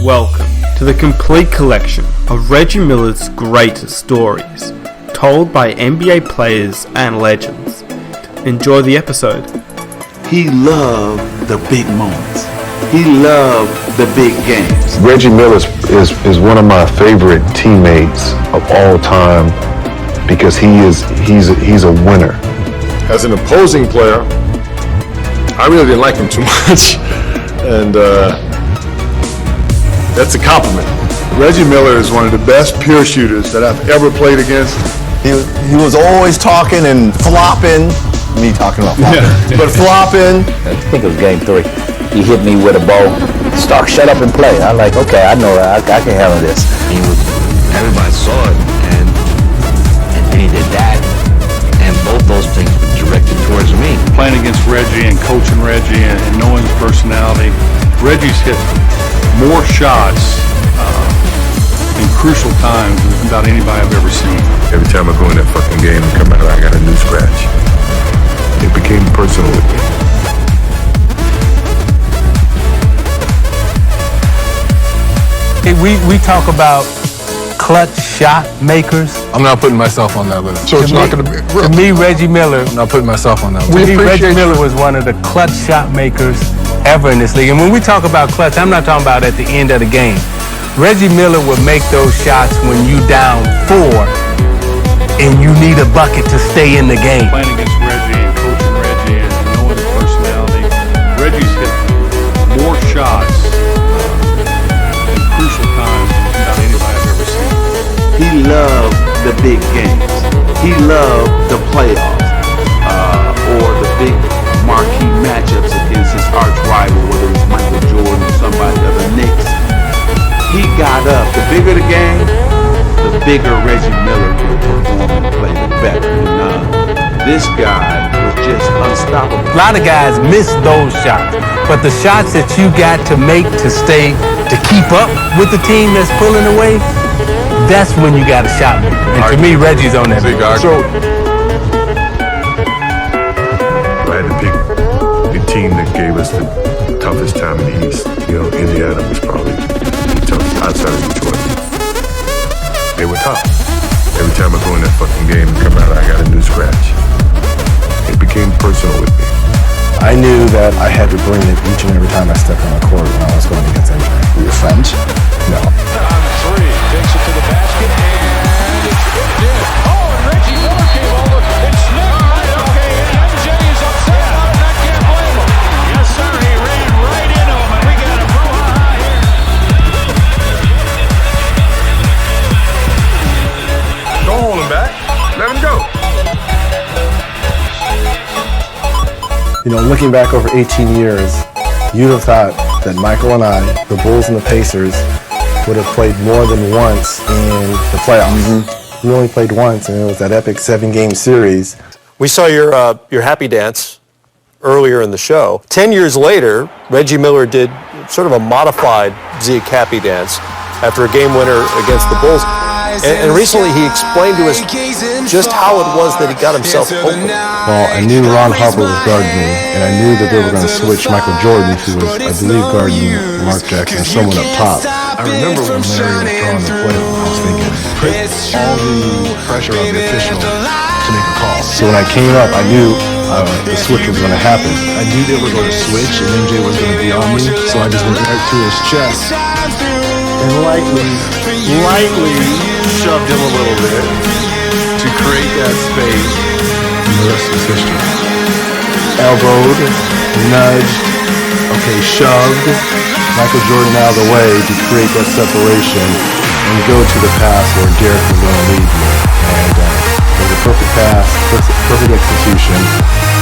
Welcome to the complete collection of Reggie Miller's greatest stories, told by NBA players and legends. Enjoy the episode. He loved the big moments. He loved the big games. Reggie Miller is one of my favorite teammates of all time because he's a winner. As an opposing player, I really didn't like him too much, and that's a compliment. Reggie Miller is one of the best pure shooters that I've ever played against. He was always talking and flopping. Me talking about flopping. Yeah. But flopping. I think it was game 3. He hit me with a ball. Stark, shut up and play. I'm like, okay, I know I can handle this. Everybody saw it, and then he did that, and both those things were directed towards me. Playing against Reggie and coaching Reggie and knowing his personality, Reggie's hit more shots in crucial times than about anybody I've ever seen. Every time I go in that fucking game and come out, I got a new scratch. It became personal with me. We talk about clutch shot makers. I'm not putting myself on that list. So it's not going to be real. To me, Reggie Miller. I'm not putting myself on that list. To me, Reggie Miller was one of the clutch shot makers ever in this league. And when we talk about clutch, I'm not talking about at the end of the game. Reggie Miller would make those shots when you down 4 and you need a bucket to stay in the game. Playing against Reggie and coaching Reggie and knowing his personality, Reggie's hit more shots in crucial times than about anybody I've ever seen. He loved the big games. He loved the playoffs, or the big marquee matchups against his arch rival, whether it's Michael Jordan or somebody or the Knicks. He got up. The bigger the game, the bigger Reggie Miller would perform and play the better. And this guy was just unstoppable. A lot of guys miss those shots, but the shots that you got to make to keep up with the team that's pulling away, that's when you got a shot maker. And to me, Reggie's on that. So I had to pick the team that gave us the toughest time in the East. Indiana was probably tough outside of Detroit. They were tough. Every time I go in that fucking game and come out, I got a new scratch. It became personal with me. I knew that I had to bring it each and every time I stepped on the court when I was going against MJ. We were friends? No. On 3, takes it to the basket, and it's good. Oh, and Reggie Miller came over and snipped right okay, and MJ is upset about it, and I can't blame him. Yes, sir, he ran right into him, and we got a brouhaha here. Don't hold him back. Let him go. Looking back over 18 years, you'd have thought that Michael and I, the Bulls and the Pacers, would have played more than once in the playoffs. Mm-hmm. We only played once, and it was that epic 7-game series. We saw your happy dance earlier in the show. 10 years later, Reggie Miller did sort of a modified Zeke happy dance after a game winner against the Bulls. And recently he explained to us just how it was that he got himself open. Well, I knew Ron Harper was guarding me, and I knew that they were going to switch Michael Jordan, who was, I believe, guarding Mark Jackson or someone up top. I remember when Larry was drawing the play, I was thinking, put all the pressure on the official to make a call. So when I came up, I knew the switch was going to happen. I knew they were going to switch and MJ was going to be on me, so I just went right to his chest and lightly shoved him a little bit to create that space, and the rest is history. Elbowed, nudged, shoved Michael Jordan out of the way to create that separation and go to the pass where Derek was going to lead me. And it was a perfect pass, perfect execution,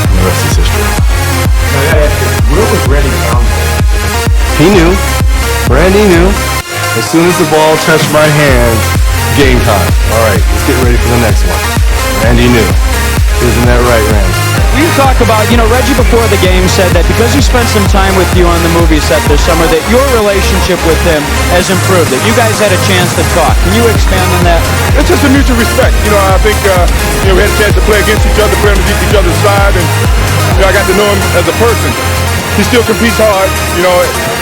and the rest is history. Where was Randy found? He knew. Randy knew. As soon as the ball touched my hand, game time. All right, let's get ready for the next one. Randy knew. Isn't that right, Randy? You talk about, Reggie before the game said that because he spent some time with you on the movie set this summer, that your relationship with him has improved, that you guys had a chance to talk. Can you expand on that? It's just a mutual respect. I think we had a chance to play against each other, play underneath each other's side, and I got to know him as a person. He still competes hard,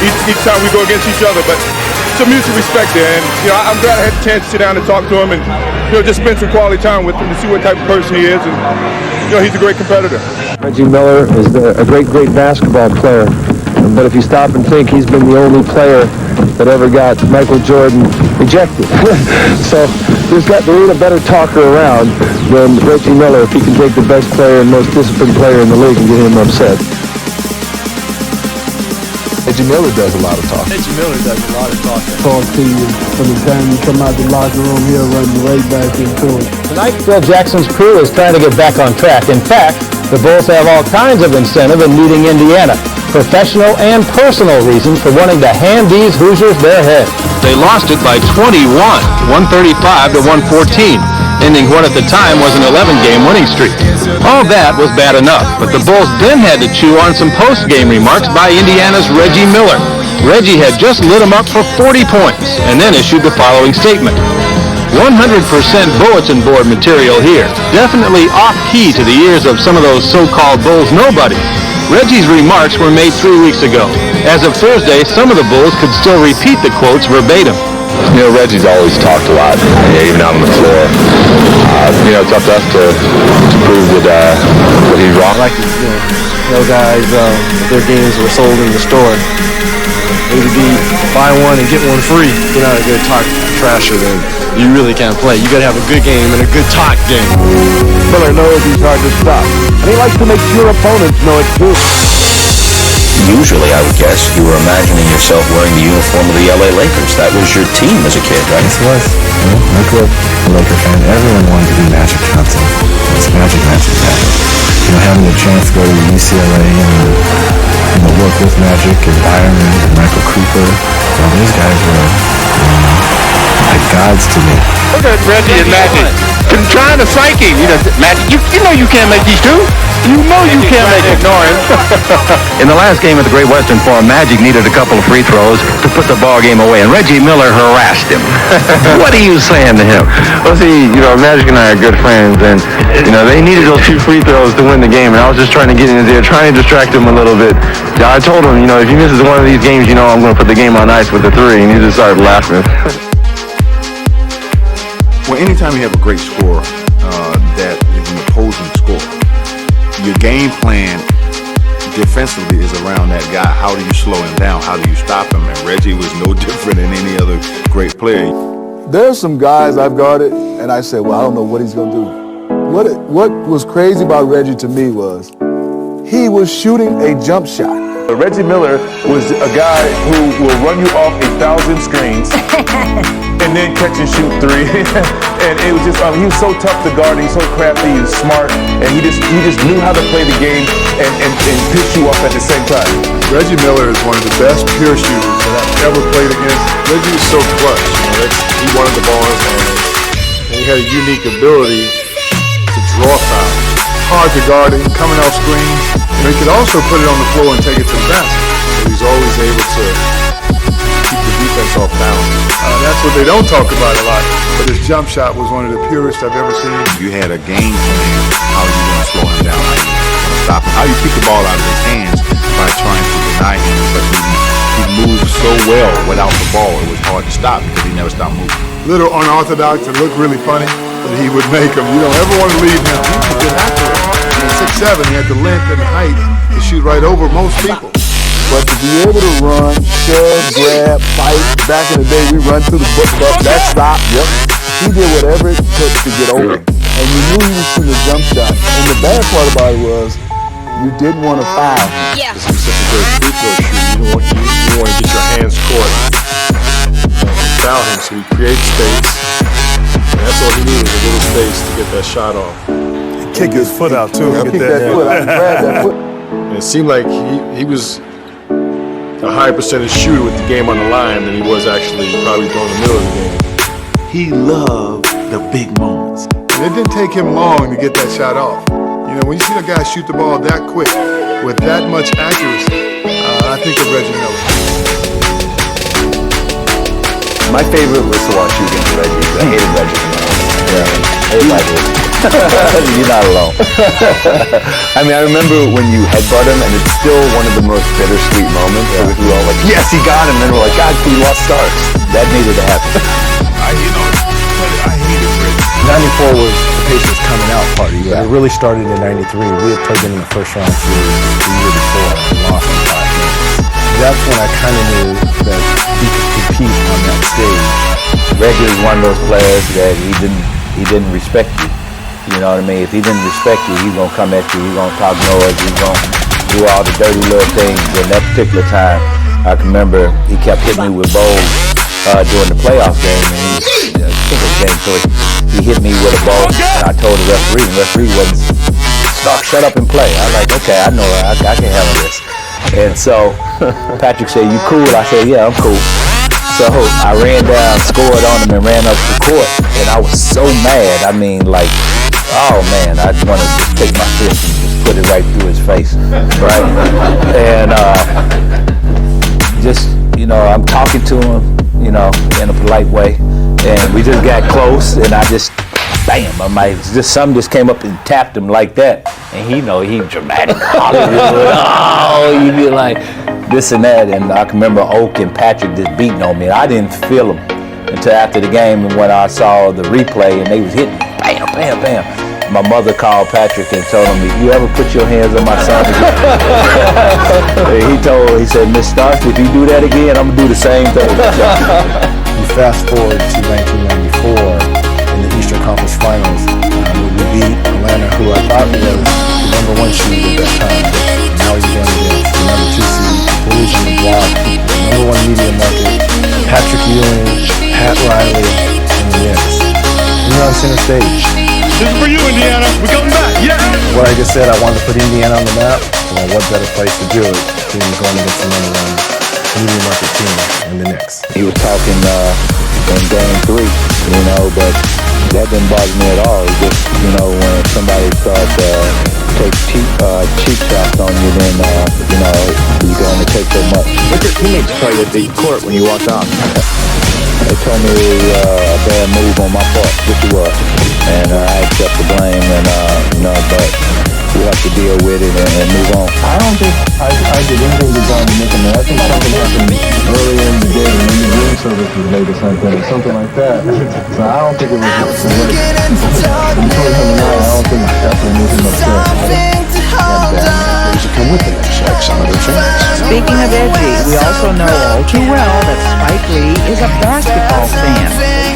each time we go against each other, but a mutual respect there, and I'm glad I had the chance to sit down and talk to him, and just spend some quality time with him to see what type of person he is, and he's a great competitor. Reggie Miller is a great basketball player, but if you stop and think, he's been the only player that ever got Michael Jordan ejected. So there's a better talker around than Reggie Miller if he can take the best player and most disciplined player in the league and get him upset. Reggie Miller does a lot of talking. Reggie Miller does a lot of talking. Talk to you from the time you come out the locker room, he'll run you right back into it. Tonight, Phil Jackson's crew is trying to get back on track. In fact, the Bulls have all kinds of incentive in meeting Indiana. Professional and personal reasons for wanting to hand these Hoosiers their head. They lost it by 21, 135 to 114, ending what at the time was an 11-game winning streak. All that was bad enough, but the Bulls then had to chew on some post-game remarks by Indiana's Reggie Miller. Reggie had just lit him up for 40 points and then issued the following statement. 100% bulletin board material here, definitely off-key to the ears of some of those so-called Bulls nobodies. Reggie's remarks were made 3 weeks ago. As of Thursday, some of the Bulls could still repeat the quotes verbatim. Reggie's always talked a lot, even out on the floor. It's up to us to prove that he's wrong. I like to tell guys their games were sold in the store. It would be buy one and get one free. You're not a good talk trasher, then you really can't play. You got to have a good game and a good talk game. Miller knows he's hard to stop, and he likes to make your opponents know it too. Usually, I would guess, you were imagining yourself wearing the uniform of the LA Lakers. That was your team as a kid, right? Yes, it was. I grew up a Laker fan. Everyone wanted to be Magic Johnson. It's Magic. Having the chance to go to UCLA and work with Magic and Byron and Michael Cooper, these guys were like gods to me. Look at Reggie and Magic. Trying to psyche. Magic, you know you can't make these two. You know you can't make it. Ignore him. In the last game of the Great Western Forum, Magic needed a couple of free throws to put the ball game away, and Reggie Miller harassed him. What are you saying to him? Well, see, Magic and I are good friends, and they needed those 2 free throws to win the game, and I was just trying to get in there, trying to distract him a little bit. I told him, if he misses one of these games, I'm going to put the game on ice with the 3, and he just started laughing. Well, anytime you have a great scorer that is an opposing scorer, your game plan defensively is around that guy. How do you slow him down? How do you stop him? And Reggie was no different than any other great player. There's some guys I've guarded, and I said, well, I don't know what he's going to do. What was crazy about Reggie to me was he was shooting a jump shot. Reggie Miller was a guy who will run you off 1,000 screens and then catch and shoot 3. And it was just, he was so tough to guard, he's so crafty, he's smart, and he just knew how to play the game and piss you off at the same time. Reggie Miller is one of the best pure shooters that I've ever played against. Reggie was so clutch. He wanted the ball in his hands, and he had a unique ability to draw fouls. Hard to guard him, coming off screens. He could also put it on the floor and take it to the basket. So he's always able to keep the defense off balance. That's what they don't talk about a lot. But his jump shot was one of the purest I've ever seen. You had a game plan. How are you going to slow him down? How are you going to stop him? How do you keep the ball out of his hands by trying to deny him? But he moved so well without the ball. It was hard to stop because he never stopped moving. Little unorthodox and looked really funny, but he would make them. You don't ever want to leave him. He could get after it. 6'7", he had the length and height to shoot right over most people. But to be able to run, shove, grab, fight, back in the day we run through the book up, that stop, he did whatever it took to get open. And you knew he was shooting a jump shot. And the bad part about it was you didn't want to foul him. Yeah. He's such a great free throw shooter. You want to get your hands caught and foul him, so he creates space. And that's all he needed, was a little space to get that shot off. Kick his foot out too. Kick that foot out, grab that foot. And it seemed like he was a higher percentage shooter with the game on the line than he was actually probably during the middle of the game. He loved the big moments. And it didn't take him long to get that shot off. When you see a guy shoot the ball that quick with that much accuracy, I think of Reggie Miller. My favorite was to watch you against Reggie. I hated Reggie. Yeah, I hated Reggie. You're not alone. I mean, I remember when you headbutt him, and it's still one of the most bittersweet moments. Yeah. We were all like, yes, he got him. And then we're like, God, we lost stars. That needed to happen. I hated Reggie. 94 was the Pacers coming out party. Yeah. It really started in 93. We had played them in the first round series the year before and lost in 5 games. That's when I kind of knew that he could compete on that stage. Reggie was one of those players that he didn't respect you. You know what I mean? If he didn't respect you, he's gonna come at you. He's gonna talk noise. He's gonna do all the dirty little things. And that particular time, I can remember he kept hitting me with bowls during the playoff game, and I think it was game 3. He hit me with a bowl, and I told the referee, and the referee wasn't shut up and play. I was like, okay, I know I can handle this. And so Patrick said, "You cool?" I said, "Yeah, I'm cool." So I ran down, scored on him, and ran up the court. And I was so mad. I mean, like, oh man, I wanted to just take my fist and just put it right through his face, right? And just, you know, I'm talking to him, you know, in a polite way. And we just got close, and I just, bam, something just came up and tapped him like that. And he dramatic Hollywood. Oh, you be like this and that. And I can remember Oak and Patrick just beating on me. I didn't feel them until after the game, and when I saw the replay and they was hitting me, bam, bam, bam. My mother called Patrick and told him, "If you ever put your hands on my son again," he said, "Miss Starks, if you do that again, I'm gonna do the same thing." You fast forward to 1994 in the Eastern Conference Finals. We beat Atlanta, who I thought was the #1 seed at that time. Now he's going against the #2 seed, Bulls on the block, #1 media market, Patrick Ewing, Pat Riley, and the Knicks. We're on center stage. This is for you, Indiana. We're coming back. Yeah. What I just said, I wanted to put Indiana on the map. Well, what better place to do it than going against the #1 media market team and the Knicks? He was talking in game 3, you know, but that didn't bother me at all. It just, you know, when somebody starts take cheap shots on you, then, you know, you can only take so much. What your teammates tell you at the court when you walked off? They told me a bad move on my part, which it was. And I accept the blame, and, you know, but we have to deal with it and move on. I don't think I did anything designed to make him mad. I think something happened earlier in the day when the room service was late or something like that. So I don't think it was the way. Between him and I don't think that's what made him upset. Come with the next Speaking of Reggie, we also know all too well that Spike Lee is a basketball fan,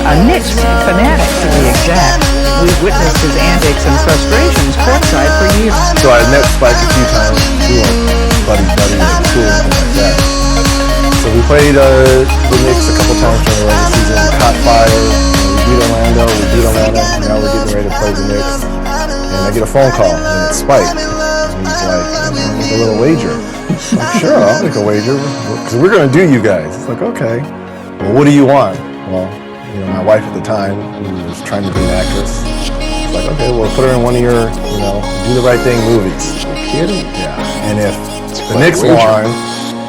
a Knicks fanatic to be exact. We've witnessed his antics and frustrations courtside for years. So I met Spike a few times. We were buddy at school and things like that. So we played the Knicks a couple times during the regular season. We caught fire. We beat Orlando. And now we're getting ready to play the Knicks. And I get a phone call, and it's Spike. And he's like, "I'll make a little wager." I'm like, "Sure, I'll make a wager, because we're going to do you guys." It's like, "Okay. Well, what do you want?" Well, you know, my wife at the time, who was trying to be an actress, was like, "Okay, well, put her in one of your, you know, Do the Right Thing movies." Are you kidding? Yeah. And if the Knicks won,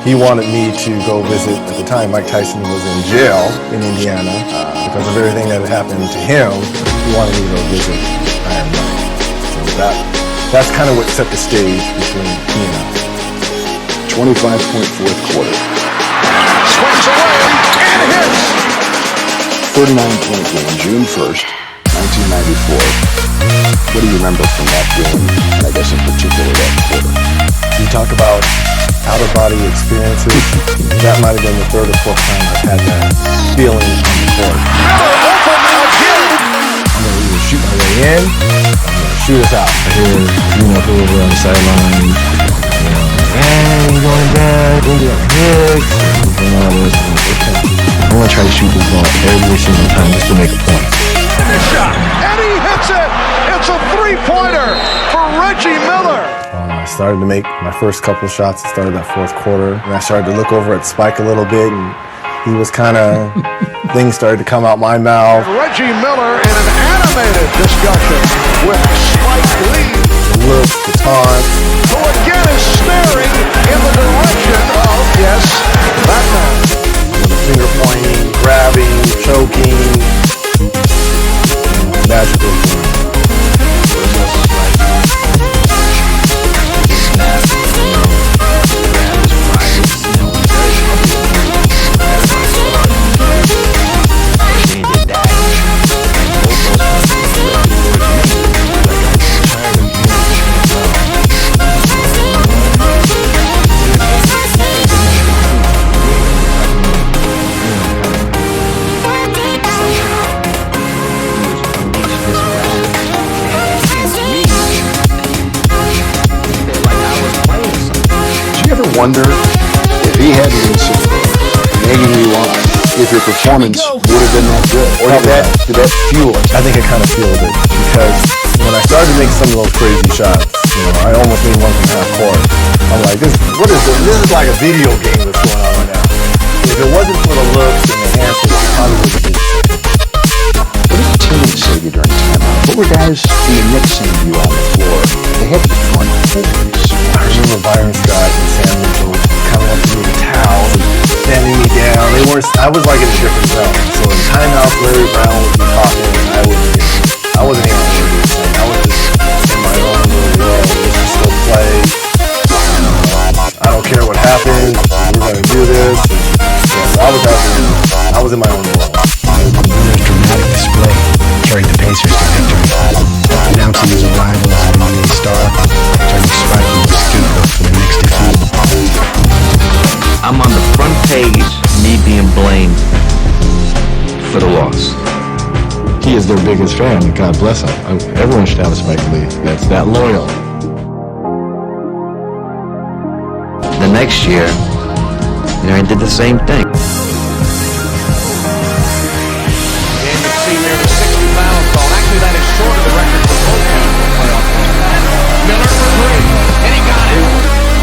he wanted me to go visit. At the time, Mike Tyson was in jail in Indiana because of everything that had happened to him. He wanted me to go visit Iron Mike. So that's kind of what set the stage between he and I. 25-point fourth quarter. Swings away and hits. 39-point game, June 1st, 1994. What do you remember from that game, and I guess in particular that quarter? You talk about out-of-body experiences. That might have been the 3rd or 4th time I've had that feeling on the court. I'm going to either shoot my way in, I'm going to shoot us out. I hear, you know, who over on the sideline, you know, "Hey, you're going down, we're going to Hicks," and all this. I'm going to try to shoot this ball every single time just to make a point. Shot, and he hits it! It's a three-pointer for Reggie Miller! I started to make my first couple shots at the start of that 4th quarter, and I started to look over at Spike a little bit, and he was kind of, things started to come out my mouth. Reggie Miller in an animated discussion with Spike Lee. The look, the taunt. Who again is staring in the direction of, yes, that man. Finger pointing, grabbing, choking. Magical. wonder if he hadn't been so good, egging you on, if your performance would have been that good. Or did that fuel it? I think it kind of fueled it because when I started to make some of those crazy shots, I almost made one from half court. I'm like, what is this? This is like a video game that's going on right now. If it wasn't for the looks and the hands, it probably would have been. What did the team say to you during timeout? What were guys, the Knicks saying to you on the floor? They had to be going I remember Byron Scott and Sam Mitchell coming up to me with towels and standing me down. I was like in a different zone. So in timeout, Larry Brown would be talking and I wasn't even on anything. I was just in my own little world. Let's just go play. I don't care what happens. We're going to do this. So I was in my own world. Miller's dramatic display carried the Pacers to victory, announcing his arrival as an NBA star, turning Spike into a scapegoat for the Knicks' defeat. I'm on the front page, me being blamed for the loss. He is their biggest fan, and God bless him. Everyone should have a Spike Lee that's that loyal. The next year, I did the same thing. There was 60 fouls called. Actually, that is short of the record for both teams in the playoff. Miller for three, and he got it.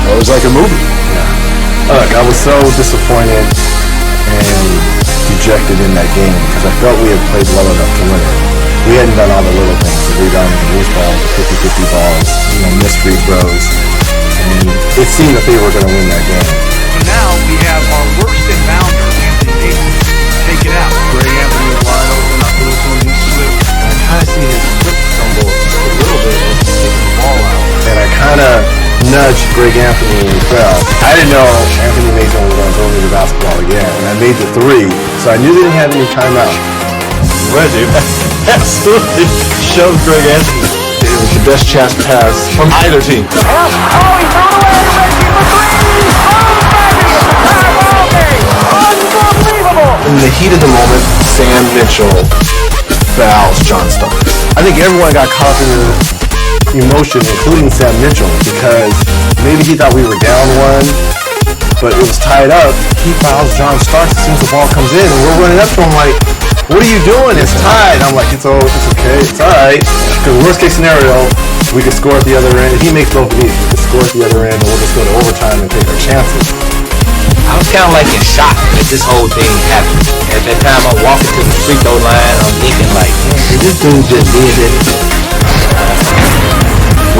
It was like a movie. Yeah. Look, I was so disappointed and dejected in that game because I felt we had played well enough to win it. We hadn't done all the little things, the rebounding, the loose balls, the 50-50 balls, missed free throws, and it seemed that they were going to win that game. So now we have our worst inbounder, Anthony Davis, take it out. Greg Anthony was wide open. I threw it to him, he slipped. And I kind of see his foot stumble just a little bit as he's taking the ball out. And I kind of nudged Greg Anthony when he fell. I didn't know Anthony Mason was going to throw me the basketball again. And I made the three, so I knew they didn't have any timeout. Reggie absolutely shoved Greg Anthony. It was the best chance pass from either team. Oh, he threw away to Reggie for three! Unbelievable! In the heat of the moment, Sam Mitchell fouls John Starks. I think everyone got caught in the emotion, including Sam Mitchell, because maybe he thought we were down one, but it was tied up. He fouls John Starks as soon as the ball comes in, and we're running up to him like, what are you doing? It's tied. I'm like, it's okay, it's all right. Because worst case scenario, we could score at the other end. If he makes both of these, we could score at the other end, and we'll just go to overtime and take our chances. I was kind of like in shock that this whole thing happened. At that time, I'm walking to the free throw line. I'm thinking like, man, this dude just did it.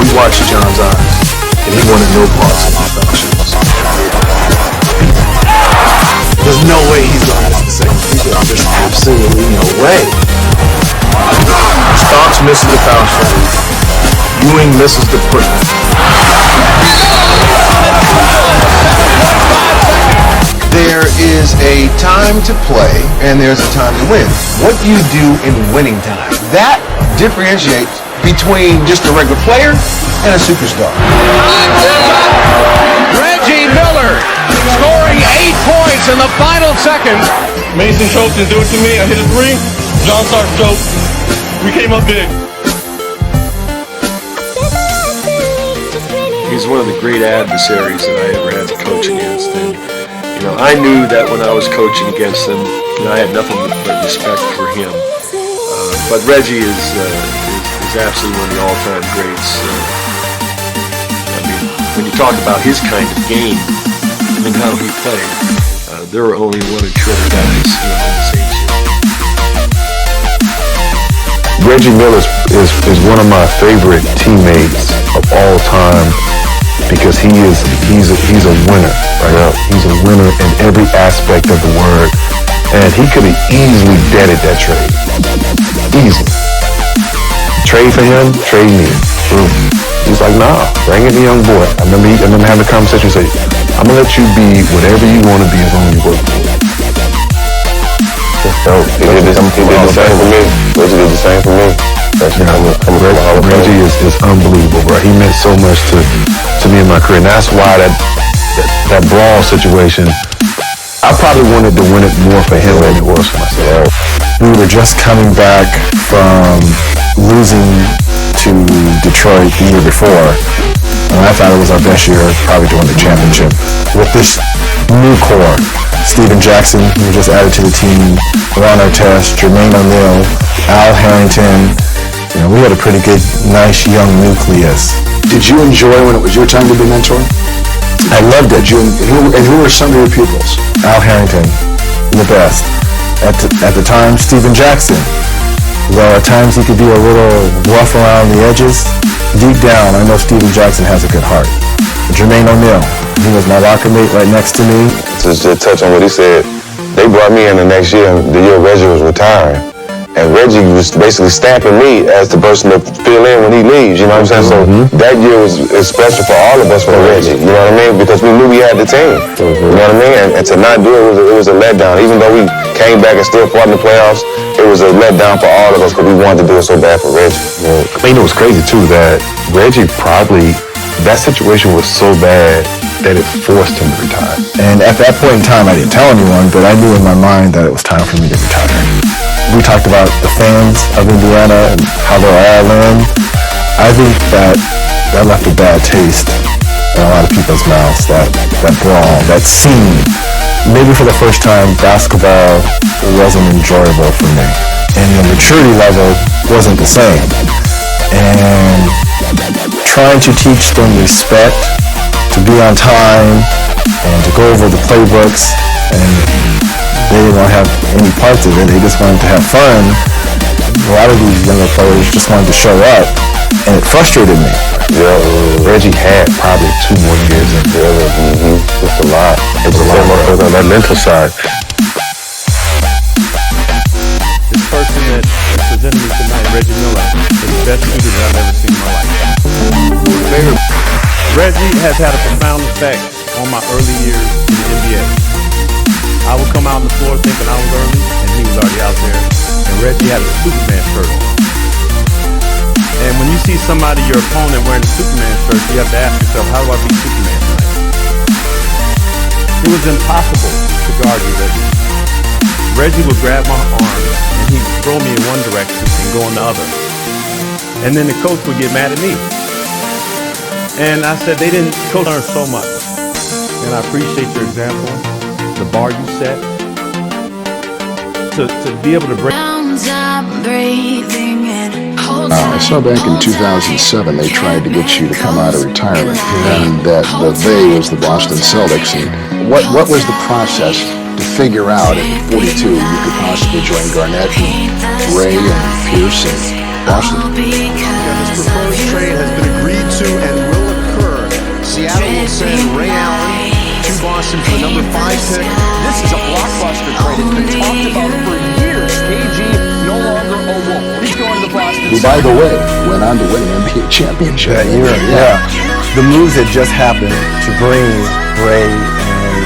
We watched John's eyes, and he wanted no parts of my fellowships. There's no way he's going to miss the second free throw. There's absolutely no way. Starks misses the foul shot. Ewing misses the push. There is a time to play and there's a time to win. What do you do in winning time? That differentiates between just a regular player and a superstar. Reggie Miller scoring 8 points in the final seconds. Mason choked and do it to me. I hit a three. John Starks choked. We came up big. He's one of the great adversaries that I ever had to coach against. And, I knew that when I was coaching against him, I had nothing but respect for him. But Reggie is absolutely one of the all-time greats. When you talk about his kind of game and how he played, there were only one or two other guys on the same team. Reggie Miller is one of my favorite teammates of all time because he's a winner, right? He's a winner in every aspect of the word, and he could have easily deaded that trade. Easily. Trade for him, trade me. He's like, nah, bring in the young boy. I remember having a conversation and say, I'm gonna let you be whatever you want to be as long as you work for it. He did the same for me. Reggie did the same for me. Reggie is unbelievable, bro. He meant so much to me in my career, and that's why that brawl situation, I probably wanted to win it more for him than it was for myself. We were just coming back from losing to Detroit the year before, And I thought it was our best year, probably to win the championship. With this new core, Steven Jackson, who just added to the team, Ron Artest, Jermaine O'Neal, Al Harrington. We had a pretty good, nice young nucleus. Did you enjoy when it was your time to be mentoring? I loved it. And who were some of your pupils? Al Harrington, the best. At the time, Steven Jackson. Though at times he could be a little rough around the edges, deep down, I know Steven Jackson has a good heart. Jermaine O'Neal, he was my locker mate right next to me. To just touch on what he said, they brought me in the next year, the year Reggie was retiring. And Reggie was basically stamping me as the person to fill in when he leaves, you know what I'm saying? So that year was special for all of us for Reggie, you know what I mean? Because we knew we had the team, you know what I mean? And to not do it was a letdown. Even though we came back and still fought in the playoffs, it was a letdown for all of us because we wanted to do it so bad for Reggie. It was crazy too that Reggie that situation was so bad that it forced him to retire. And at that point in time, I didn't tell anyone, but I knew in my mind that it was time for me to retire. We talked about the fans of Indiana and how they're all in. I think that left a bad taste in a lot of people's mouths, that brawl, that scene. Maybe for the first time, basketball wasn't enjoyable for me. And the maturity level wasn't the same. And trying to teach them respect, to be on time, and to go over the playbooks, and they didn't want to have any parts of it. They just wanted to have fun. A lot of these younger players just wanted to show up, and it frustrated me. Reggie had probably 2 more years in there. Just a lot. It's a lot on that mental side. This person that presented me tonight, Reggie Miller, is the best shooter that I've ever seen in my life. Reggie has had a profound effect on my early years in the NBA. I would come out on the floor thinking I was early, and he was already out there. And Reggie had a Superman shirt on. And when you see somebody, your opponent, wearing a Superman shirt, you have to ask yourself, how do I beat Superman tonight? It was impossible to guard you, Reggie. Reggie would grab my arm, and he'd throw me in one direction and go in the other. And then the coach would get mad at me. And I said, coach learned so much. And I appreciate your example, the bar you set, to be able to break. I saw back in 2007 they tried to get you to come out of retirement, and that they was the Boston Celtics. And what was the process to figure out at 42 you could possibly join Garnett, and Ray, and Pierce, and Boston? This proposed trade has been agreed to and will occur. Seattle will send Ray Allen to Boston for the number 5 pick. This is a blockbuster trade. It's been talked about for years. KG no longer a Wolf. He's going to the Boston. Who, by the way, went on to win an NBA championship that year. Yeah. The moves had just happened to bring Ray and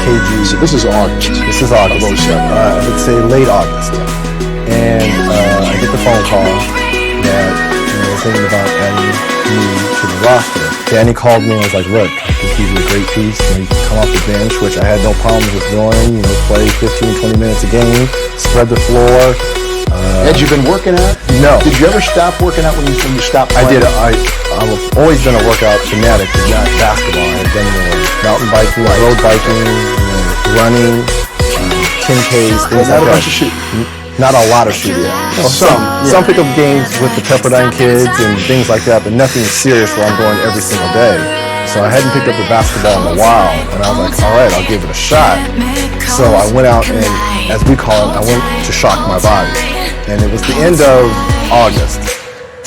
KG. So this is August. This is August. Of 07. I would say late August. And I get the phone call that we're thinking about adding me to the roster. Danny called me and was like, look, I think he'd be a great piece. You can come off the bench, which I had no problems with doing. Play 15, 20 minutes a game, spread the floor. Had you been working out? No. Did you ever stop working out when you stopped playing? I did. I've always been a workout fanatic, but not basketball. I've done mountain biking, road biking, running, 10Ks, things like that. Not a bunch of shooting. Not a lot of shooting. Some pickup games with the Pepperdine kids and things like that, but nothing serious where I'm going every single day. So I hadn't picked up the basketball in a while, and I was like, all right, I'll give it a shot. So I went out and, as we call it, I went to shock my body. And it was the end of August.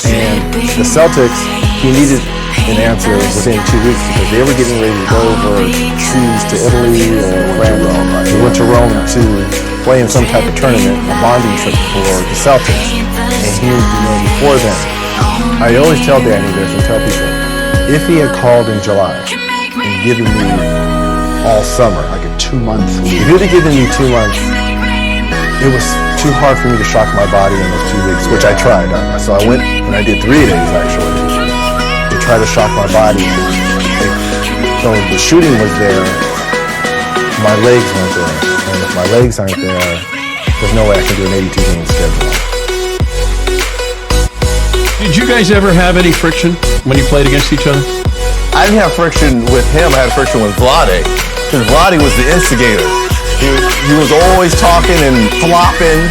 And the Celtics, he needed an answer within 2 weeks because they were getting ready to go overseas to Italy or Rome. We went to Rome to play in some type of tournament, a bonding trip for the Celtics. And he needed to know before then. I always tell Danny this and tell people, if he had called in July and given me all summer, like a 2-month leave, if he would have given me 2 months, it was too hard for me to shock my body in those 2 weeks, which I tried. So I went and I did 3 days actually to try to shock my body. So the shooting was there, my legs weren't there. And if my legs aren't there, there's no way I can do an 82-game schedule. Did you guys ever have any friction when you played against each other? I didn't have friction with him. I had friction with Vlade. Because Vlade was the instigator. He was always talking and flopping.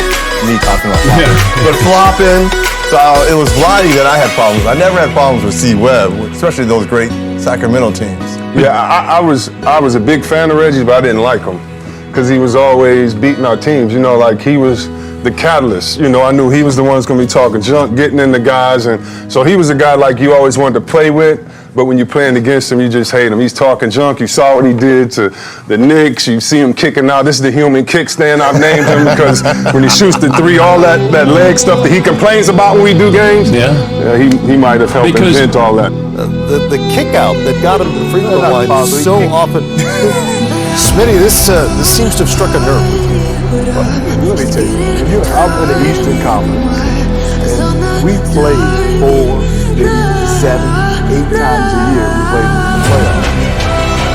Me talking about flopping. But flopping. So it was Vlade that I had problems. I never had problems with C. Webb, especially those great Sacramento teams. Yeah, I was a big fan of Reggie, but I didn't like him because he was always beating our teams. You know, like he was the catalyst. You know, I knew he was the one that's going to be talking junk, getting in the guys, and so he was a guy like you always wanted to play with. But when you're playing against him, you just hate him. He's talking junk. You saw what he did to the Knicks. You see him kicking out. This is the human kickstand I've named him because when he shoots the three, all that leg stuff that he complains about when we do games. Yeah, he might have helped invent all that. The kick out that got him to the free throw line so often. Smitty, this seems to have struck a nerve with you. Let me tell you, I'm in the Eastern Conference, and we play 4, maybe 7, 8 times a year. We play in the playoffs.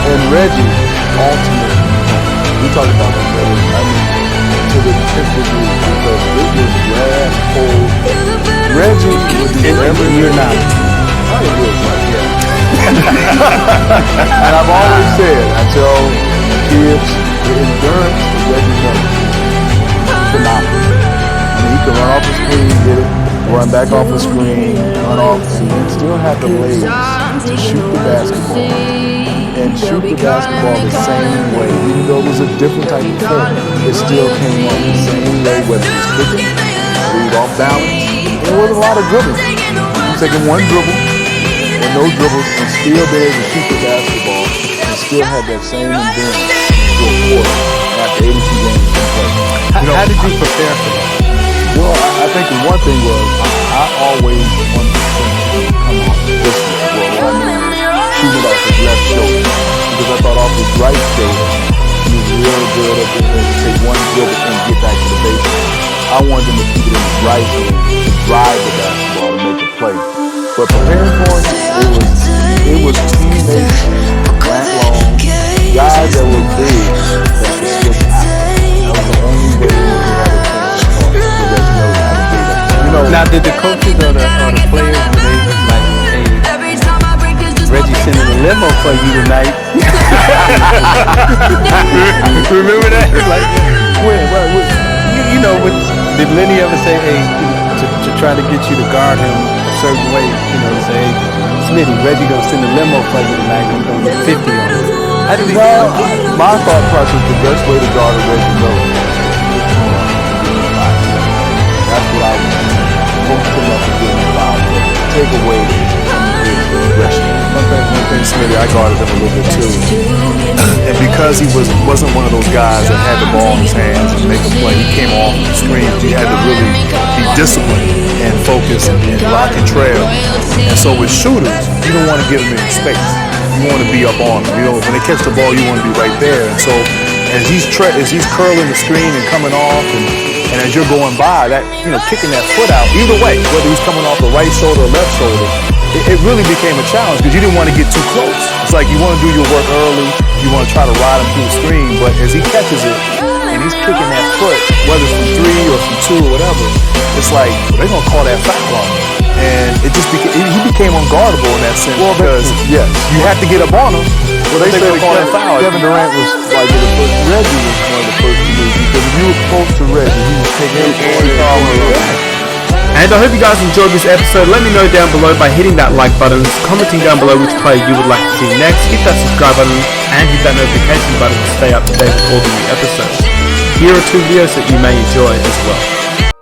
And Reggie, ultimately, we talk about that, I mean, to the 10th degree, because it was last cold. Reggie was wherever you're not. I ain't real like that. And I've always said, I tell kids, the endurance of Reggie Miller is phenomenal. I mean, he can run off the screen, get it, run back off the screen, run off, and still have the legs to shoot the basketball. And shoot the basketball the same way. Even though it was a different type of play, it still came off the same way, whether it was kicking, move off balance. And there was a lot of dribbling. He's taking one dribble, or no dribbles, and still be able to shoot the basketball, and still have that same endurance to a quarter after 82 games in play. How did you prepare for that? Well, I think the one thing was I always wanted to come off this way. Well, I mean, shooting off his left shoulder, because I thought off his right shoulder he was real good at being able to take one dribble and get back to the baseline. I wanted him to keep it in his right hand to drive the basketball to make a play. But preparing for it, it was teammates, flat long, guys that were big that could stick out. That was the only way we could have a chance to talk to Reggie Miller how to do that. You know, Now, did the coaches or the players, were they like, hey, Reggie sending a limo for you tonight? Remember that? Like, you know, did Lenny ever say, hey, to try to get you to guard him a certain way, you know, say, hey, Smitty, Reggie gonna send a limo for you tonight, and gonna get 50 on it. How did he do that? My thought process, the best way to guard a Reggie Miller. That's what I was hoping up to get involved with. Take away some of his aggression. One thing, Smitty, I guarded him a little bit too. And because he wasn't one of those guys that had the ball in his hands and make a play, he came off the screen. You had to really be disciplined and focus and lock and trail. And so with shooters, you don't want to give them any space. You want to be up on them. You know, when they catch the ball, you want to be right there. And so as he's curling the screen and coming off, and as you're going by, that, you know, kicking that foot out, either way, whether he's coming off the right shoulder or left shoulder, it really became a challenge because you didn't want to get too close. It's like you want to do your work early, you want to try to ride him through the screen, but as he catches it and he's kicking that foot, whether it's from 3 or from 2 or whatever, it's like, well, they're going to call that foul on him. And it just he became unguardable in that sense because you had to get up on him. Well, they said Kevin Durant was like Reggie was one of the first to lose because if you were close to Reggie, he was taking every foul. And I hope you guys enjoyed this episode. Let me know down below by hitting that like button, commenting down below which player you would like to see next, hit that subscribe button, and hit that notification button to stay up to date with all the new episodes. Here are 2 videos that you may enjoy as well.